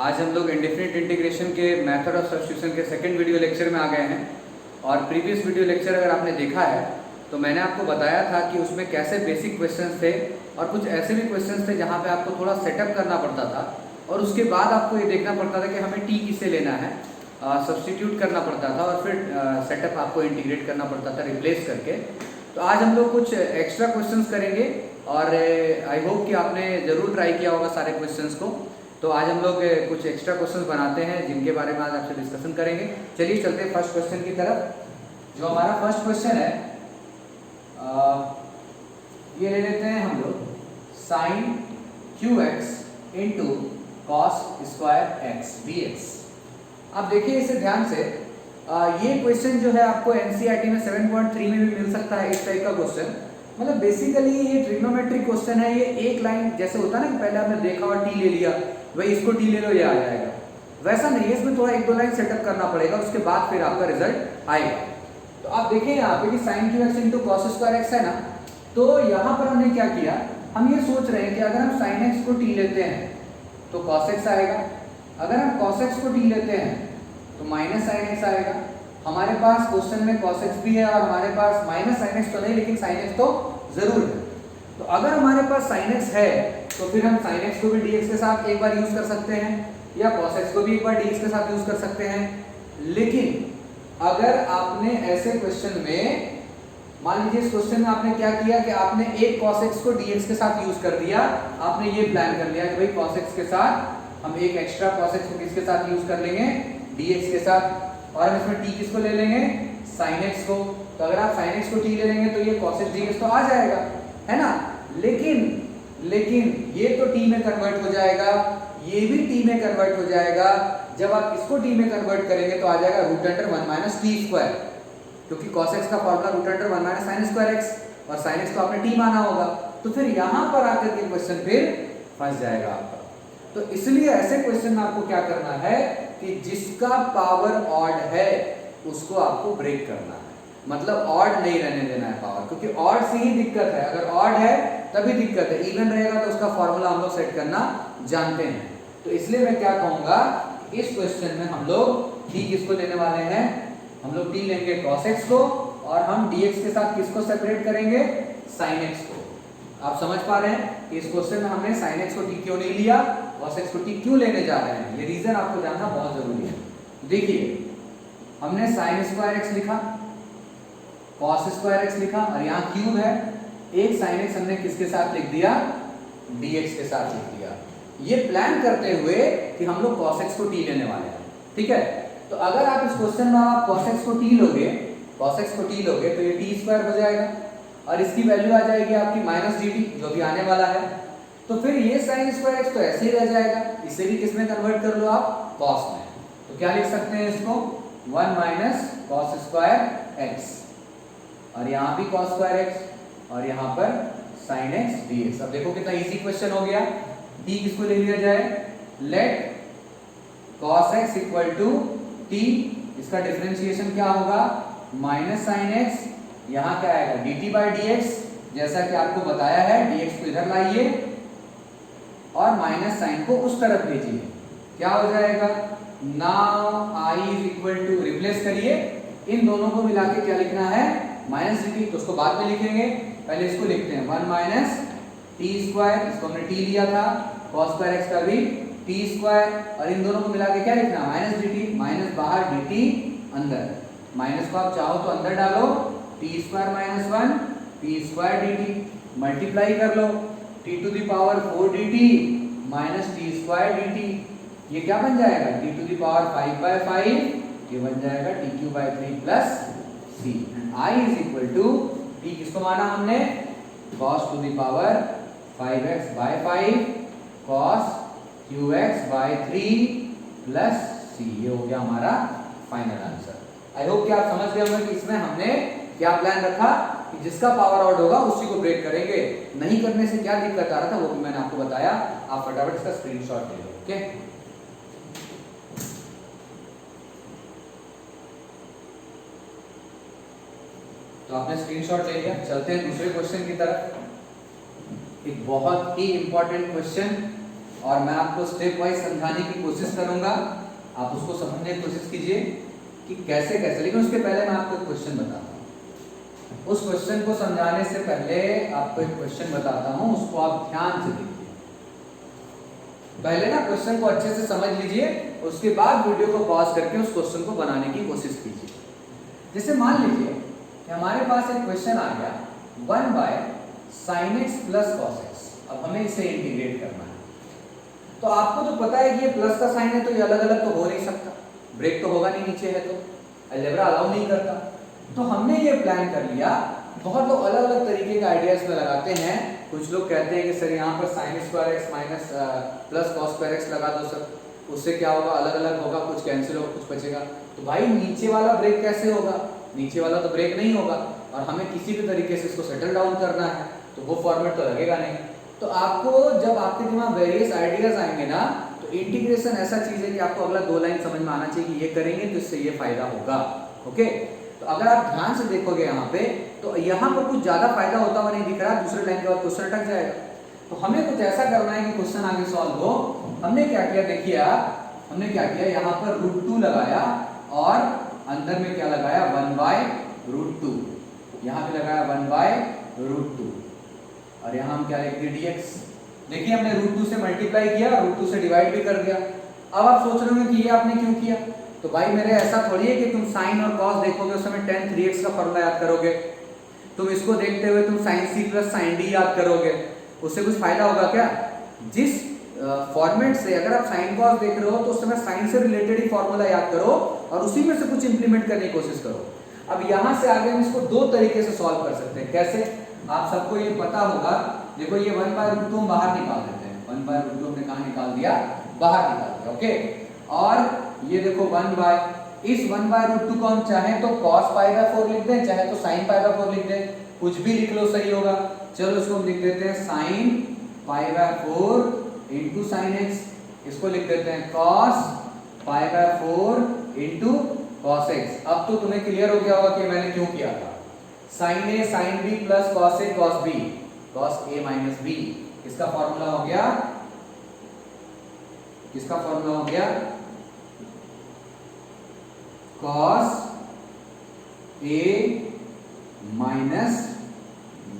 आज हम लोग इंडेफिनिट इंटीग्रेशन के मेथड ऑफ सब्स्टिट्यूशन के सेकंड वीडियो लेक्चर में आ गए हैं। और प्रीवियस वीडियो लेक्चर अगर आपने देखा है तो मैंने आपको बताया था कि उसमें कैसे बेसिक क्वेश्चंस थे और कुछ ऐसे भी क्वेश्चंस थे जहाँ पे आपको थोड़ा सेटअप करना पड़ता था और उसके बाद आपको ये देखना पड़ता था कि हमें टी किसे लेना है, सब्स्टिट्यूट करना पड़ता था और फिर सेटअप आपको इंटीग्रेट करना पड़ता था रिप्लेस करके। तो आज हम लोग कुछ एक्स्ट्रा क्वेश्चंस करेंगे और आई होप कि आपने ज़रूर ट्राई किया होगा सारे क्वेश्चंस को। तो आज हम लोग कुछ एक्स्ट्रा क्वेश्चंस बनाते हैं जिनके बारे में आज आपसे डिस्कशन करेंगे। चलिए चलते हैं फर्स्ट क्वेश्चन की तरफ। जो हमारा फर्स्ट क्वेश्चन है ये ले लेते हैं हम लोग sin qx into cos square x dx। आप देखिए इसे ध्यान से, ये क्वेश्चन जो है आपको एनसीईआरटी में 7.3 में भी मिल सकता है। इस टाइप का क्वेश्चन मतलब बेसिकली ये ट्रिग्नोमेट्रिक क्वेश्चन है। ये एक लाइन जैसे होता है ना कि पहले आपने देखा और टी ले लिया, भाई इसको टी ले लो ये आ जाएगा, वैसा नहीं है। इसमें थोड़ा एक दो लाइन सेटअप करना पड़ेगा, उसके बाद फिर आपका रिजल्ट आएगा। तो आप देखिए यहाँ पे कि sin qx into cos square x है ना, तो यहाँ पर हमने क्या किया, हम ये सोच रहे हैं कि अगर हम sin x को t लेते हैं तो cos x आएगा, अगर हम cos x को t लेते हैं तो माइनस sin x आएगा। हमारे पास क्वेश्चन में cos x भी है और हमारे पास माइनस sin x तो नहीं लेकिन sin x तो जरूर है। तो अगर हमारे पास sin x है तो फिर हम sin x को भी dx के साथ एक बार यूज कर सकते हैं या cos x को भी एक बार dx के साथ यूज कर सकते हैं। लेकिन अगर आपने ऐसे क्वेश्चन में मान लीजिए इस क्वेश्चन में आपने क्या किया कि आपने एक cos x को dx के साथ यूज कर दिया, आपने ये प्लान कर लिया कि भाई cos x के साथ हम एक एक्स्ट्रा cos x को किसके साथ यूज कर लेंगे, dx के साथ, और हम इसमें t किसको ले लेंगे, sin x को। तो अगर आप sin x को t ले लेंगे तो ये cos x dx तो आ जाएगा, है ना। लेकिन ये तो t में कन्वर्ट हो जाएगा, ये भी t में कन्वर्ट हो जाएगा। जब आप इसको t में कन्वर्ट करेंगे तो आ जाएगा root under 1 minus t square, क्योंकि cos x का formula root under 1 minus sin square x और sin x को आपने t माना होगा। तो फिर यहाँ पर आकर के क्वेश्चन फिर फंस जाएगा आपका। तो इसलिए ऐसे क्वेश्चन में आपको क्या करना है कि जिसका पावर ऑड है उसको आपको ब्रेक करना है, मतलब ऑड नहीं रहने देना है पावर, क्योंकि ऑड से ही दिक्कत है। अगर ऑड है तभी दिक्कत है, इवन रहेगा तो उसका फॉर्मूला हम लोग सेट करना जानते हैं। तो इसलिए मैं क्या कहूंगा, इस क्वेश्चन में हम लोग t किसको लेने वाले हैं, हम लोग t लेंगे cos x को और हम dx के साथ किसको सेपरेट करेंगे, sin x को। आप समझ पा रहे हैं इस क्वेश्चन में हमने sin x को t क्यों नहीं लिया, cos x को t क्यों लेने जा रहे हैं, ये रीजन आपको जानना बहुत जरूरी है। देखिए हमने sin स्क्वायर x लिखा, cos स्क्वायर x लिखा और यहाँ क्यूब है, एक sin x हमने किसके साथ लिख दिया, dx के साथ लिख दिया। ये प्लान करते हुए कि हम लोग cos x को t लेने वाले हैं, ठीक है। तो अगर आप इस क्वेश्चन में आप cos x को t लोगे, cos x को t लोगे तो ये t स्क्वायर हो जाएगा और इसकी वैल्यू आ जाएगी आपकी माइनस dt जो भी आने वाला है। तो फिर ये sin स्क्वायर x तो ऐसे ही रह जाएगा, इसे भी किसमें कन्वर्ट कर लो आप, cos में। तो क्या लिख सकते हैं इसको, 1 माइनस cos स्क्वायर x और यहाँ भी cos स्क्वायर x और यहाँ पर sin x dx। अब देखो कितना इजी क्वेश्चन हो गया। t किसको ले लिया जाए, let cos x equal to t, इसका डिफरेंशिएशन क्या होगा, माइनस sin x, यहाँ क्या आएगा dt बाई dx, जैसा कि आपको बताया है dx को इधर लाइए और माइनस साइन को उस तरफ भेजिए, क्या हो जाएगा, now i is equal to, replace करिए इन दोनों को मिला के क्या लिखना है, माइनस dt, तो उसको बाद में लिखेंगे, पहले इसको लिखते हैं 1 माइनस टी स्क्वायर, इसको हमने t लिया था, cos स्क्वायर x का भी टी स्क्वायर और इन दोनों को मिला के क्या लिखना, माइनस dt, माइनस बाहर dt अंदर, माइनस को आप चाहो तो अंदर डालो, t square minus 1 t square dt, multiply कर लो t to the power 4 dt minus t square dt, ये क्या बन जाएगा t to the power 5 by 5, ये बन जाएगा t क्यूब by 3 plus c। i is equal to t किसको माना हमने, cos to the power 5x bye 5 cos qx by 3 plus c, ये हो गया हमारा फाइनल आंसर। आई होप कि आप समझ गए होंगे कि इसमें हमने क्या प्लान रखा कि जिसका पावर आउट होगा उसी को ब्रेक करेंगे। नहीं करने से क्या दिक्कत आ रहा था वो भी मैंने आपको बताया, आप फटाफट इसका स्क्रीनशॉट ले लो, ओके। तो आपने स्क्रीनशॉट ले लिया, चलते हैं दूसरे क्वेश्चन की तरफ। एक बहुत ही इंपॉर्टेंट क्वेश्चन और मैं आपको स्टेप वाइज समझाने की कोशिश करूंगा, आप उसको समझने की कोशिश कीजिए कि कैसे कैसे। लेकिन उसके पहले मैं आपको एक क्वेश्चन बताता हूँ। उस क्वेश्चन को समझाने से पहले आपको एक क्वेश्चन बताता हूँ, उसको आप ध्यान से देखिए। पहले ना क्वेश्चन को अच्छे से समझ लीजिए, उसके बाद वीडियो को पॉज करके उस क्वेश्चन को बनाने की कोशिश कीजिए। जैसे मान लीजिए कि हमारे पास एक क्वेश्चन आ गया 1/sin x plus cos x। अब हमें इसे इंटीग्रेट करना है। तो आपको तो पता है कि ये प्लस का साइन है, तो ये अलग अलग तो हो नहीं सकता, ब्रेक तो होगा नहीं, नीचे है तो अलजेब्रा अलाउ नहीं करता। तो हमने ये प्लान कर लिया। बहुत लोग अलग अलग तरीके के आइडियाज में लगाते हैं। कुछ लोग कहते हैं कि सर यहाँ पर sin square x minus plus cos square x लगा दो सर, उससे क्या होगा, अलग अलग होगा, कुछ कैंसिल होगा, कुछ बचेगा। तो भाई नीचे वाला ब्रेक कैसे होगा, नीचे वाला तो ब्रेक नहीं होगा, और हमें किसी भी तरीके से इसको सेटल डाउन करना है, तो वो फॉर्मेट तो लगेगा नहीं। तो आपको जब आपके दिमाग वेरियस आइडियाज आएंगे ना, तो इंटीग्रेशन ऐसा चीज है कि आपको अगला 2 लाइन समझ में आना चाहिए कि ये करेंगे तो इससे ये फायदा होगा। ओके, तो अगर आप ध्यान से देखोगे यहाँ पे, तो यहाँ पर कुछ ज्यादा फायदा होता हुआ नहीं दिख रहा, दूसरे लाइन के बाद क्वेश्चन अटक जाएगा। तो हमें कुछ ऐसा करना है कि क्वेश्चन आगे सॉल्व हो। हमने क्या किया, देखिए आप, हमने क्या किया, यहाँ पर √2 लगाया और अंदर में क्या लगाया, 1/√2। यहाँ पे लगाया 1/√2 और यहाँ हम क्या लिख दिए, dx। देखिए हमने √2 से मल्टीप्लाई किया, √2 से डिवाइड भी कर दिया। अब आप सोच रहे होंगे कि ये आपने क्यों किया। तो भाई मेरे ऐसा थोड़ी है कि तुम साइन और कॉस देखोगे उस समय tan 3x का फॉर्मूला याद करोगे। तुम इसको देखते हुए तुम sin c plus sin d याद करोगे, उससे कुछ फायदा होगा क्या। जिस फॉर्मेट से अगर आप साइन कॉस देख रहे हो तो उस समय साइन से रिलेटेड ही फॉर्मूला याद करो और उसी में से कुछ इंप्लीमेंट करने की कोशिश करो। अब यहाँ से आगे हम इसको 2 तरीके से सॉल्व कर सकते हैं। कैसे, आप सबको ये पता होगा। देखो ये 1/√2 हम बाहर निकाल देते हैं, 1/√2 हमने कहाँ निकाल दिया, बाहर निकाल दिया। ओके, और ये देखो 1/√2 को हम चाहे तो cos π/4 लिख दें, चाहे तो sin π/4 लिख दें, कुछ भी लिख लो सही होगा। चलो इसको हम लिख देते हैं sin π/4 इंटू sin x, इसको लिख देते हैं cos π/4 इंटू cos x। अब तो तुम्हें क्लियर हो गया होगा कि मैंने क्यों किया था। sin a sin b plus cos a cos b, cos a minus b, इसका फॉर्मूला हो गया, इसका फॉर्मूला हो गया cos a माइनस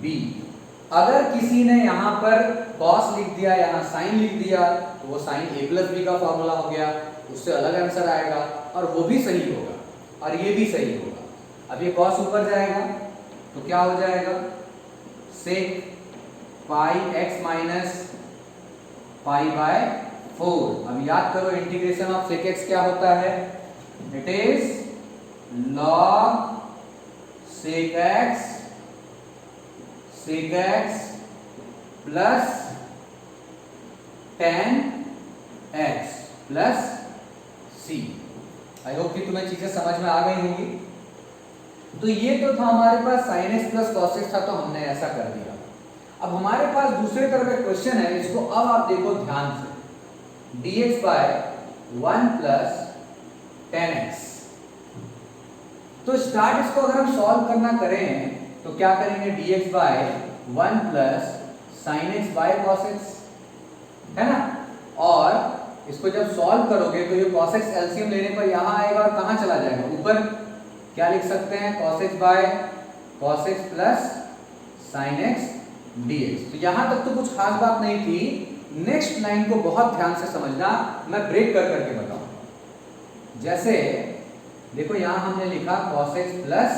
b। अगर किसी ने यहां पर cos लिख दिया, यहां sin लिख दिया, तो वो sin a प्लस b का फॉर्मूला हो गया, उससे अलग आंसर आएगा और वो भी सही होगा और ये भी सही होगा। अब ये cos ऊपर जाएगा तो क्या हो जाएगा, sec πx माइनस π/4। अब याद करो इंटीग्रेशन ऑफ sec x क्या होता है, it is log sec x plus tan x plus c। I hope कि तुम्हें चीजें समझ में आ गई होंगी। तो ये तो था हमारे पास sin x plus cos x था, तो हमने ऐसा कर दिया। अब हमारे पास दूसरे तरफ एक क्वेश्चन है, इसको अब आप देखो ध्यान से, dx/1 प्लस tan x। तो स्टार्ट इसको अगर हम सॉल्व करना करें तो क्या करेंगे, dx/1 plus sin x by cos x, है ना। और इसको जब सॉल्व करोगे तो ये cos x एलसीएम लेने पर यहां आएगा और कहां चला जाएगा, ऊपर। क्या लिख सकते हैं, cos x by cos x plus sin x dx। तो यहां तक तो कुछ खास बात नहीं थी। नेक्स्ट लाइन को बहुत ध्यान से समझना, मैं ब्रेक कर करके बताऊंगा। जैसे देखो यहां हमने लिखा cos x plus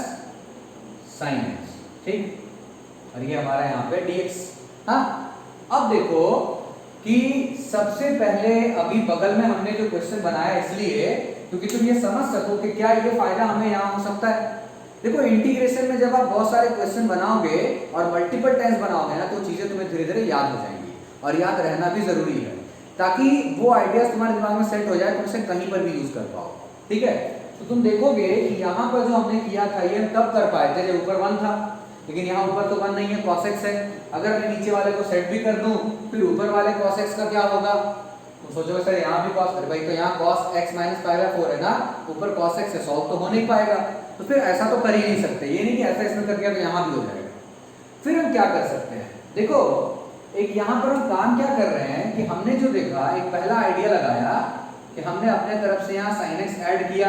sin x, ठीक, और ये हमारा यहाँ पे dx। हाँ, अब देखो कि सबसे पहले अभी बगल में हमने जो क्वेश्चन बनाया इसलिए क्योंकि तुम ये समझ सको कि क्या ये फायदा हमें यहाँ हो सकता है। देखो इंटीग्रेशन में जब आप बहुत सारे क्वेश्चन बनाओगे और मल्टीपल टाइम्स बनाओगे ना, तो चीजें तुम्हें धीरे धीरे याद हो जाएंगी और याद रहना भी जरूरी है, ताकि वो आइडियाज तुम्हारे दिमाग में सेट हो जाए, तुम इसे कहीं पर भी यूज कर पाओ। ठीक है, तो तुम देखोगे कि यहाँ पर जो हमने किया था ये हम तब कर पाए थे जब ऊपर 1 था, लेकिन यहाँ ऊपर तो 1 नहीं है, cos x है। अगर मैं नीचे वाले को सेट भी कर दूं फिर ऊपर वाले cos x का क्या होगा, तो सोचोगे सर यहाँ भी cos, भाई तो यहाँ cos x माइनस π/4 है ना, ऊपर cos x है, सॉल्व तो हो नहीं पाएगा। तो फिर ऐसा तो कर ही नहीं सकते, ये नहीं कि ऐसा इसमें कर दिया तो यहाँ भी हो जाएगा। फिर हम क्या कर सकते हैं, देखो एक यहाँ पर हम काम क्या कर रहे हैं कि हमने जो देखा, एक पहला आइडिया लगाया कि हमने अपने तरफ से यहाँ sin x ऐड किया,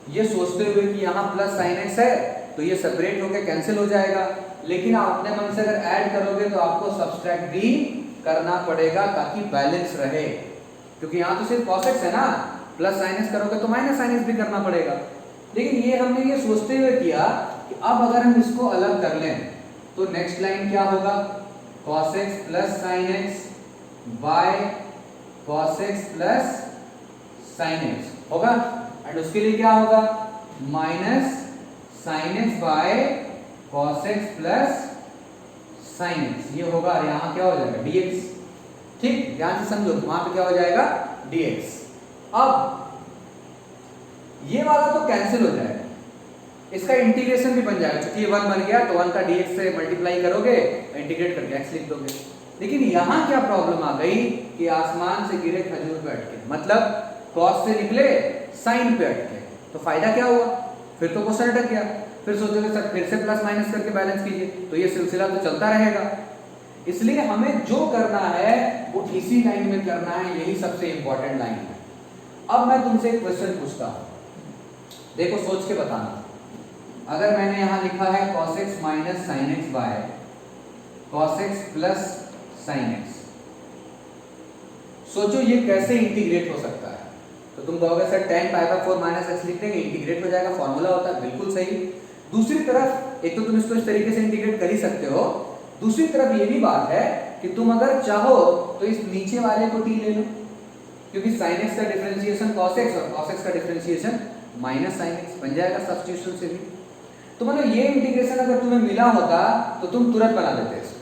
ये सोचते हुए कि यहाँ प्लस sin x है तो ये सेपरेट होकर कैंसिल हो जाएगा। लेकिन आप अपने मन से अगर ऐड करोगे तो आपको सब्सट्रैक्ट भी करना पड़ेगा ताकि बैलेंस रहे, क्योंकि यहाँ तो सिर्फ cos x है ना, प्लस sin x करोगे तो माइनस sin x भी करना पड़ेगा। लेकिन ये हमने ये सोचते हुए किया कि अब अगर हम इसको अलग कर लें तो नेक्स्ट लाइन क्या होगा, cos x plus sin x by cos x plus sin x होगा, एंड उसके लिए क्या होगा, minus sin x by cos x plus sin x, ये होगा, और यहाँ क्या हो जाएगा dx। ठीक, ध्यान से समझो, वहां पे क्या हो जाएगा dx। अब ये वाला तो कैंसिल हो जाएगा, इसका इंटीग्रेशन भी बन जाएगा, क्योंकि ये 1 बन गया तो 1 का dx से मल्टीप्लाई करोगे, इंटीग्रेट करके x लिख दोगे। लेकिन यहाँ क्या प्रॉब्लम आ गई कि आसमान से गिरे खजूर पे अटके, मतलब cos से निकले sin पे अटके, तो फायदा क्या हुआ, फिर तो क्वेश्चन अटक गया। फिर सोचोगे सर फिर से प्लस माइनस करके बैलेंस कीजिए, तो ये सिलसिला तो चलता रहेगा। इसलिए हमें जो करना है वो इसी लाइन में करना है, यही सबसे इंपॉर्टेंट लाइन है। अब मैं तुमसे एक क्वेश्चन पूछता हूं, देखो सोच के बताना। अगर मैंने यहां लिखा है cos x minus sin x by cos x plus sin x, सोचो ये कैसे इंटीग्रेट हो सकता है। तो तुम कहोगे sir tan pi by 4 minus x लिख देंगे, इंटीग्रेट हो जाएगा, फॉर्मूला होता है, बिल्कुल सही। दूसरी तरफ एक तो तुम इसको इस तरीके से इंटीग्रेट कर ही सकते हो, दूसरी तरफ ये भी बात है कि तुम अगर चाहो तो इस नीचे वाले को t ले लो, क्योंकि sin x का डिफरेंशिएशन cos x और cos x का डिफरेंशिएशन माइनस sin x बन जाएगा सब्स्टिट्यूशन से भी। तो मतलब ये इंटीग्रेशन अगर तुम्हें मिला होता तो तुम तुरंत बना देते इसको।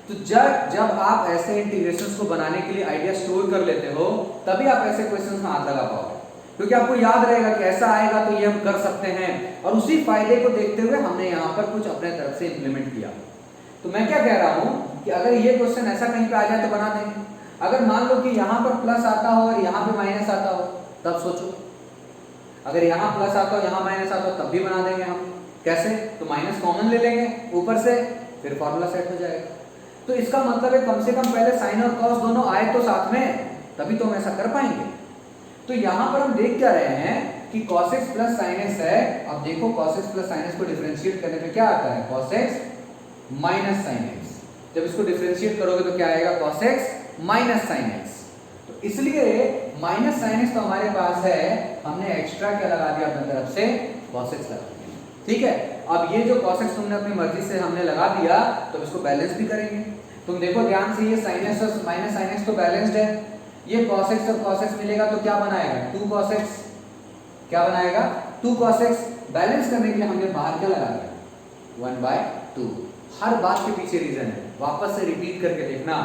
तो जब आप ऐसे इंटीग्रेशंस को बनाने के लिए आइडिया स्टोर कर लेते हो, तभी आप ऐसे क्वेश्चंस में हाथ लगा पाओगे, क्योंकि आपको याद रहेगा कि ऐसा आएगा तो ये हम कर सकते हैं, और उसी फायदे को देखते हुए हमने यहाँ पर कुछ अपने तरफ से इंप्लीमेंट किया। तो मैं क्या कह रहा हूँ कि अगर ये क्वेश्चन ऐसा कहीं पे आ जाए तो बना देंगे। अगर मान लो कि यहाँ पर प्लस आता हो और यहाँ पे माइनस आता हो, तब सोचो, अगर यहाँ प्लस आता हो यहाँ माइनस आता हो तब भी बना देंगे हम। कैसे, तो माइनस कॉमन ले लेंगे ऊपर से, फिर फॉर्मूला सेट हो जाएगा। तो इसका मतलब है कम से कम पहले साइन और कॉस दोनों आए तो साथ में, तभी तो हम ऐसा कर पाएंगे। तो यहाँ पर हम देख क्या रहे हैं कि cos x plus sin x है। अब देखो cos x plus sin x को डिफरेंशिएट करने पे क्या आता है, cos x minus sin x। जब इसको डिफरेंशिएट करोगे तो क्या आएगा, cos x minus sin x। तो इसलिए माइनस sin x तो हमारे पास है, हमने एक्स्ट्रा क्या लगा दिया अपनी तरफ से, cos x लगा दिया। ठीक है, अब ये जो cos x तुमने अपनी मर्जी से हमने लगा दिया, तो इसको बैलेंस भी करेंगे। तुम देखो ध्यान से, ये sin x और माइनस sin x तो बैलेंस्ड है, ये cos x और cos x मिलेगा तो क्या बनाएगा, 2 cos x, क्या बनाएगा 2 cos x। बैलेंस करने के लिए हमने बाहर क्या लगा दिया, 1/2। हर बात के पीछे रीजन है, वापस से रिपीट करके देखना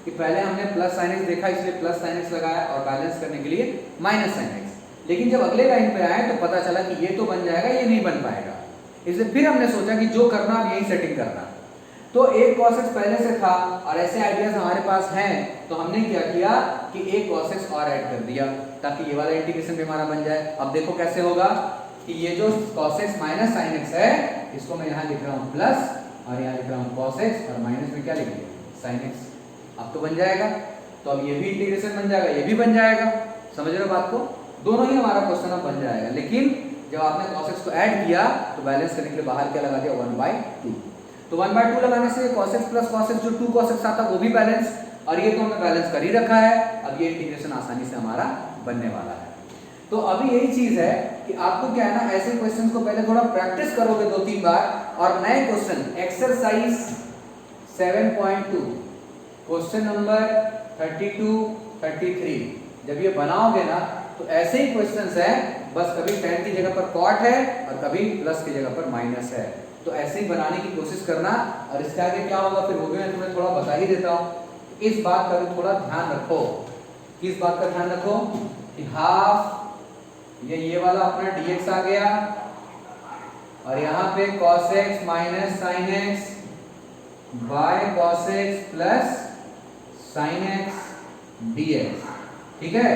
कि पहले हमने प्लस sin x देखा इसलिए प्लस sin x लगाया, और बैलेंस करने के लिए माइनस sin x। लेकिन जब अगले लाइन पे आए तो पता चला कि ये तो बन जाएगा, ये नहीं बन पाएगा, इसलिए फिर हमने सोचा कि जो करना अब यही सेटिंग करना। तो एक cos x पहले से था और ऐसे आइडियाज हमारे पास हैं, तो हमने क्या किया कि एक cos x और ऐड कर दिया ताकि ये वाला इंटीग्रेशन भी हमारा बन जाए। अब देखो कैसे होगा कि ये जो cos x minus sin x है, इसको मैं यहाँ लिख रहा हूँ प्लस, और यहाँ लिख रहा हूँ cos x, और माइनस में क्या लिख दिया sin x। अब तो बन जाएगा, तो अब ये भी इंटीग्रेशन बन जाएगा, ये भी बन जाएगा। समझ रहे हो बात को, दोनों ही हमारा क्वेश्चन अब बन जाएगा। लेकिन जब आपने cos x को ऐड किया तो बैलेंस करने के लिए बाहर क्या लगा दिया, 1/2। तो 1/2 लगाने से cos x plus cos x जो 2 cos x आता वो भी बैलेंस, और ये तो हमने बैलेंस कर ही रखा है। अब ये इंटीग्रेशन आसानी से हमारा बनने वाला है। तो अभी यही चीज है कि आपको क्या है ना, ऐसे क्वेश्चंस को पहले थोड़ा प्रैक्टिस करोगे 2-3 बार, और नए क्वेश्चन एक्सरसाइज 7.2 क्वेश्चन नंबर 32-33 जब ये बनाओगे ना तो ऐसे ही क्वेश्चंस है, बस कभी 10 की जगह पर कॉट है और कभी प्लस की जगह पर माइनस है। तो ऐसे ही बनाने की कोशिश करना, और इसके आगे क्या होगा फिर वो भी मैं तुम्हें थोड़ा बता ही देता हूँ। इस बात का भी थोड़ा ध्यान रखो। किस बात का ध्यान रखो कि हाफ ये वाला अपना dx आ गया, और यहाँ पे cos x minus sin x by cos x plus sin x dx। ठीक है,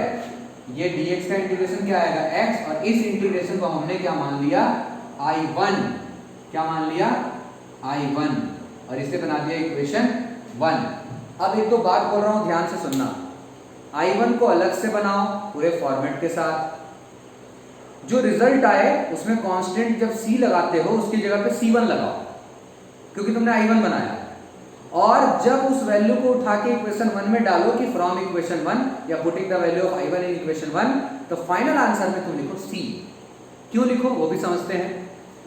ये dx का इंटीग्रेशन क्या आएगा x, और इस इंटीग्रेशन को हमने क्या मान लिया, I1। क्या मान लिया, I1, और इसे बना दिया इक्वेशन 1। अब एक दो बात बोल रहा हूं, ध्यान से सुनना। I1 को अलग से बनाओ पूरे फॉर्मेट के साथ, जो रिजल्ट आए उसमें कांस्टेंट जब C लगाते हो उसकी जगह पे C1 लगाओ, क्योंकि तुमने I1 बनाया। और जब उस वैल्यू को उठा के इक्वेशन 1 में डालो कि फ्रॉम इक्वेशन 1 या putting the value of I1 in equation 1, तो फाइनल आंसर में तुम लिखो C। क्यों लिखो वो भी समझते हैं।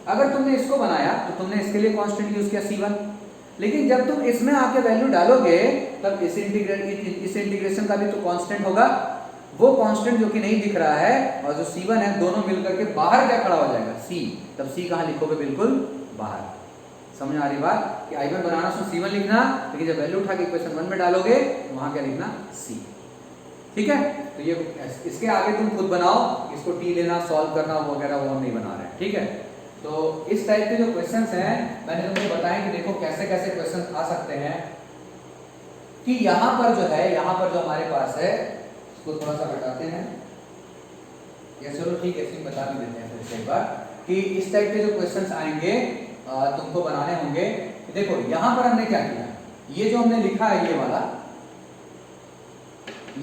अगर तुमने इसको बनाया तो तुमने इसके लिए कांस्टेंट यूज किया C1, लेकिन जब तुम इसमें आके वैल्यू डालोगे तब इस इंटीग्रेशन का भी तो कांस्टेंट होगा, वो कांस्टेंट जो कि नहीं दिख रहा है और जो C1 है, दोनों मिलकर के बाहर क्या खड़ा हो जाएगा, C। तब C कहां लिखोगे, बिल्कुल बाहर। समझ आ रही बात कि I1 बनाना उसमें C1 लिखना, लेकिन जब वैल्यू उठा के इक्वेशन 1 में डालोगे तो वहां क्या लिखना, C। ठीक है, तो ये इसके आगे तुम खुद बनाओ, इसको T लेना, सॉल्व करना वगैरह वो हम नहीं बना रहे हैं। ठीक है, तो इस टाइप के जो क्वेश्चंस हैं मैंने तुमको बताया कि देखो कैसे कैसे क्वेश्चंस आ सकते हैं। कि यहाँ पर जो है, यहाँ पर जो हमारे पास है इसको थोड़ा सा बताते हैं, या चलो ठीक है इसमें बता भी देते हैं फिर से एक बार कि इस टाइप के जो क्वेश्चंस आएंगे तुमको बनाने होंगे। देखो यहाँ पर हमने क्या किया, ये जो हमने लिखा है ये वाला,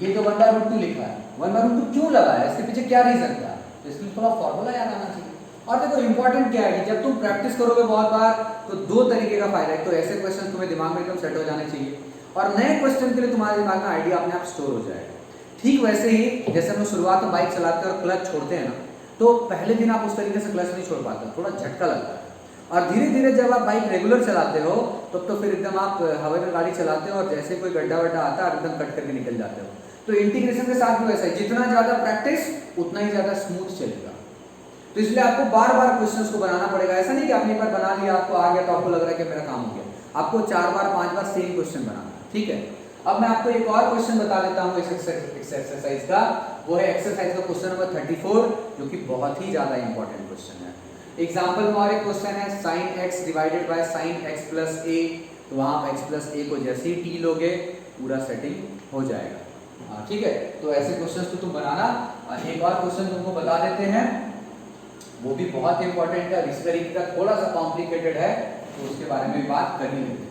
ये जो 1/√2 लिखा है, 1/√2 क्यों लगाया, इसके पीछे क्या रीजन था, तो इसके लिए थोड़ा फॉर्मूला याद आना चाहिए। और देखो इंपॉर्टेंट क्या है कि जब तुम प्रैक्टिस करोगे बहुत बार तो दो तरीके का फायदा है, तो ऐसे क्वेश्चन तुम्हें दिमाग में एकदम सेट हो जाने चाहिए, और नए क्वेश्चन के लिए तुम्हारे दिमाग में आइडिया अपने आप स्टोर हो जाएगा। ठीक वैसे ही जैसे हम शुरुआत में बाइक चलाते हैं और क्लच छोड़ते हैं ना, तो पहले दिन आप उस तरीके से क्लच नहीं छोड़ पाते, थोड़ा झटका लगता है, और धीरे धीरे जब आप बाइक रेगुलर चलाते हो तब तो फिर एकदम आप हवा में गाड़ी चलाते हो और जैसे कोई गड्ढा वड्ढा आता है एकदम कट करके निकल जाते हो। तो इंटीग्रेशन के साथ भी वैसा ही, जितना ज्यादा प्रैक्टिस उतना ही ज्यादा स्मूथ चलेगा। तो इसलिए आपको बार बार क्वेश्चंस को बनाना पड़ेगा। ऐसा नहीं कि आपने एक बार बना लिया, आपको आ गया तो आपको लग रहा है कि मेरा काम हो गया, आपको 4 बार 5 बार सेम क्वेश्चन बनाना है। ठीक है, अब मैं आपको एक और क्वेश्चन बता देता हूँ इस एक्सरसाइज का, वो है एक्सरसाइज का क्वेश्चन नंबर 34, जो कि बहुत ही ज्यादा इंपॉर्टेंट क्वेश्चन है। एग्जाम्पल में और एक क्वेश्चन है sin x divided by sin x plus a, तो वहां आप x प्लस a को जैसे ही t लोगे पूरा सेटिंग हो जाएगा। ठीक है, तो ऐसे क्वेश्चंस तो तुम बनाना। एक और क्वेश्चन तुमको बता देते हैं, वो भी बहुत इंपॉर्टेंट है, इस तरीके का थोड़ा सा कॉम्प्लिकेटेड है, तो उसके बारे में बात कर ही लेते हैं।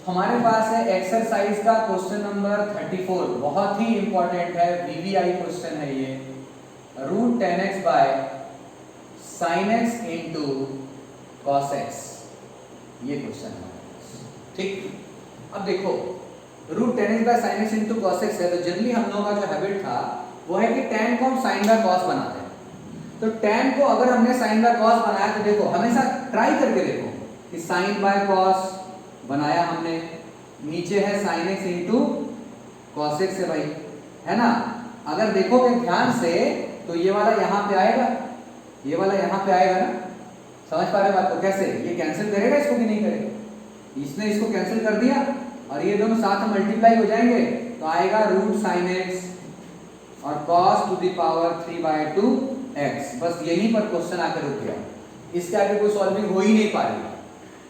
हमारे पास है एक्सरसाइज का क्वेश्चन नंबर 34, बहुत ही इंपॉर्टेंट है, वीवीआई क्वेश्चन है ये। √10x by sin x into cos x, ये क्वेश्चन है। ठीक, अब देखो √10x by sin x into cos x है, तो जनरली हम लोगों का जो हैबिट था वो है कि tan को हम sin बाय cos बनाते हैं। तो tan को अगर हमने sin बाय cos बनाया तो देखो हमेशा ट्राई करके देखो कि sin बाय cos बनाया हमने, नीचे है sin x into cos x है भाई, है ना। अगर देखोगे ध्यान से तो ये वाला यहाँ पे आएगा, ये वाला यहाँ पे आएगा ना, समझ पा रहे हो बात को, कैसे ये कैंसिल करेगा इसको कि नहीं करेगा, इसने इसको कैंसिल कर दिया और ये दोनों साथ में मल्टीप्लाई हो जाएंगे, तो आएगा √sin x और cos to the power 3/2x। बस यहीं पर क्वेश्चन आकर रुक गया, इसके आगे कोई सॉल्विंग हो ही नहीं पा रही।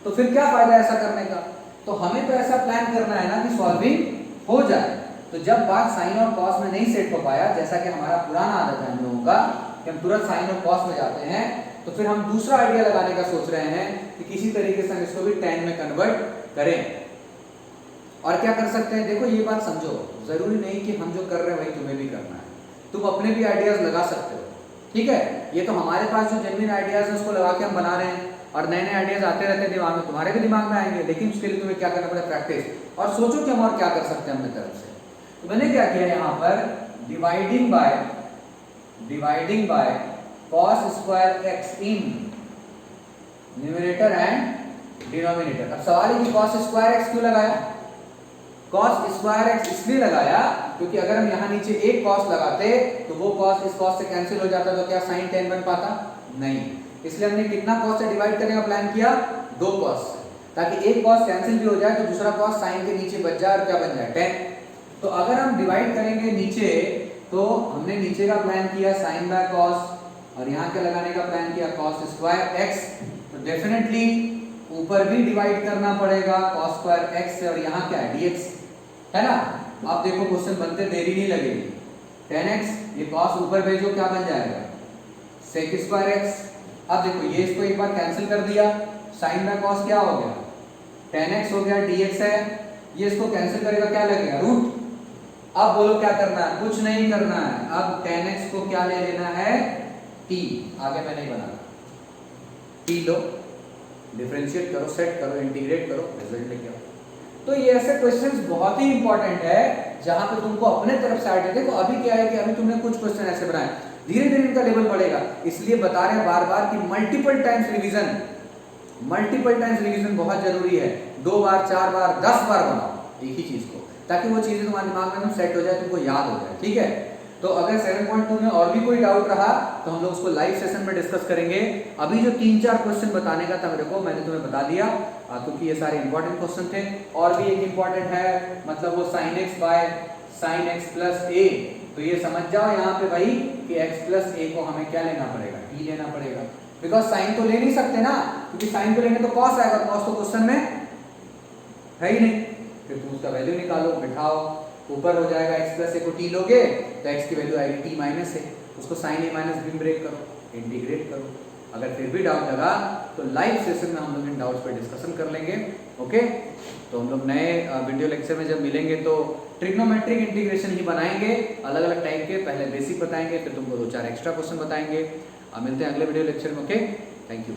तो फिर क्या फायदा ऐसा करने का, तो हमें तो ऐसा प्लान करना है ना कि सॉल्विंग हो जाए। तो जब बात साइन और कॉस में नहीं सेट हो पाया, जैसा कि हमारा पुराना आदत है हम लोगों का कि हम तुरंत साइन और कॉस में जाते हैं, तो फिर हम दूसरा आइडिया लगाने का सोच रहे हैं कि किसी तरीके से हम इसको भी tan में कन्वर्ट करें। और क्या कर सकते हैं, देखो ये बात समझो, जरूरी नहीं कि हम जो कर रहे हैं वही तुम्हें भी करना है, तुम अपने भी आइडियाज लगा सकते हो। ठीक है, ये तो हमारे पास जो जेन्युइन आइडियाज है उसको लगा के हम बना रहे हैं, और नए नए आइडियाज आते रहते हैं दिमाग में, तुम्हारे भी दिमाग में आएंगे, लेकिन उसके लिए तुम्हें क्या करना पड़ेगा, प्रैक्टिस। और सोचो कि हम और क्या कर सकते हैं अपनी तरफ से। तो मैंने क्या किया यहाँ पर, dividing by cos square x in numerator and denominator. अब सवाल है कि cos स्क्वायर x क्यों लगाया, cos स्क्वायर x इसलिए लगाया क्योंकि अगर हम यहाँ नीचे एक cos लगाते तो वो cos इस cos से कैंसिल हो जाता, तो क्या sin tan बन पाता, नहीं। इसलिए हमने कितना cos से डिवाइड करने का प्लान किया, 2 cos से, ताकि एक cos कैंसिल भी हो जाए तो दूसरा cos sin के नीचे बच जाए और क्या बन जाए, tan। तो अगर हम डिवाइड करेंगे नीचे, तो हमने नीचे का प्लान किया sin बाय cos, और यहाँ क्या लगाने का प्लान किया, cos स्क्वायर x। तो डेफिनेटली ऊपर भी डिवाइड करना पड़ेगा cos स्क्वायर x से, और यहाँ क्या है, dx है ना। अब देखो क्वेश्चन बनते देरी नहीं लगेगी। tan x, ये cos ऊपर भेजो क्या बन जाएगा sec स्क्वायर x। अब देखो ये इसको एक बार कैंसिल कर दिया, sin बाय cos क्या हो गया tan x हो गया, dx है, ये इसको कैंसिल करेगा क्या लगेगा रूट। अब बोलो क्या करना है, कुछ नहीं करना है, अब tan x को क्या ले लेना है t, आगे मैं नहीं बनाना, t लो, डिफरेंशिएट करो, सेट करो, इंटीग्रेट करो, रिजल्ट लेके आओ। तो ये ऐसे क्वेश्चंस बहुत ही इंपॉर्टेंट है जहां पे तुमको अपने तरफ से आइडिया। देखो अभी क्या है कि अभी तुमने कुछ क्वेश्चन ऐसे बनाए, धीरे धीरे इनका लेवल बढ़ेगा, इसलिए बता रहे हैं बार बार कि मल्टीपल टाइम्स रिवीजन बहुत जरूरी है। 2 बार 4 बार 10 बार बनाओ एक ही चीज को, ताकि वो चीजें तुम्हारे दिमाग में सेट हो जाए, तुमको याद हो जाए, ठीक है। तो अगर 7.2 में और भी कोई डाउट रहा तो हम लोग उसको लाइव सेशन में डिस्कस करेंगे। अभी जो 3-4 क्वेश्चन बताने का था मेरे को, मैंने तुम्हें बता दिया क्योंकि ये सारे इंपॉर्टेंट क्वेश्चन थे। और भी एक इंपॉर्टेंट है, मतलब वो sin x by sin x plus a, तो ये समझ जाओ यहाँ पे भाई कि x प्लस a को हमें क्या लेना पड़ेगा, t लेना पड़ेगा, बिकॉज साइन तो ले नहीं सकते ना, क्योंकि साइन को लेंगे तो cos आएगा, cos तो क्वेश्चन में है ही नहीं। फिर तुम उसका वैल्यू निकालो, बिठाओ, ऊपर हो जाएगा x प्लस a को t लोगे तो x की वैल्यू आएगी t माइनस a, उसको sin a minus b break करो, इंटीग्रेट करो। अगर फिर भी डाउट लगा तो लाइव सेशन में हम लोग इन डाउट्स पर डिस्कशन कर लेंगे। ओके, तो हम लोग नए वीडियो लेक्चर में जब मिलेंगे तो ट्रिग्नोमेट्रिक इंटीग्रेशन ही बनाएंगे, अलग अलग टाइप के, पहले बेसिक बताएंगे, फिर तुमको 2-4 एक्स्ट्रा क्वेश्चन बताएंगे। मिलते हैं अगले वीडियो लेक्चर में। Okay, thank you.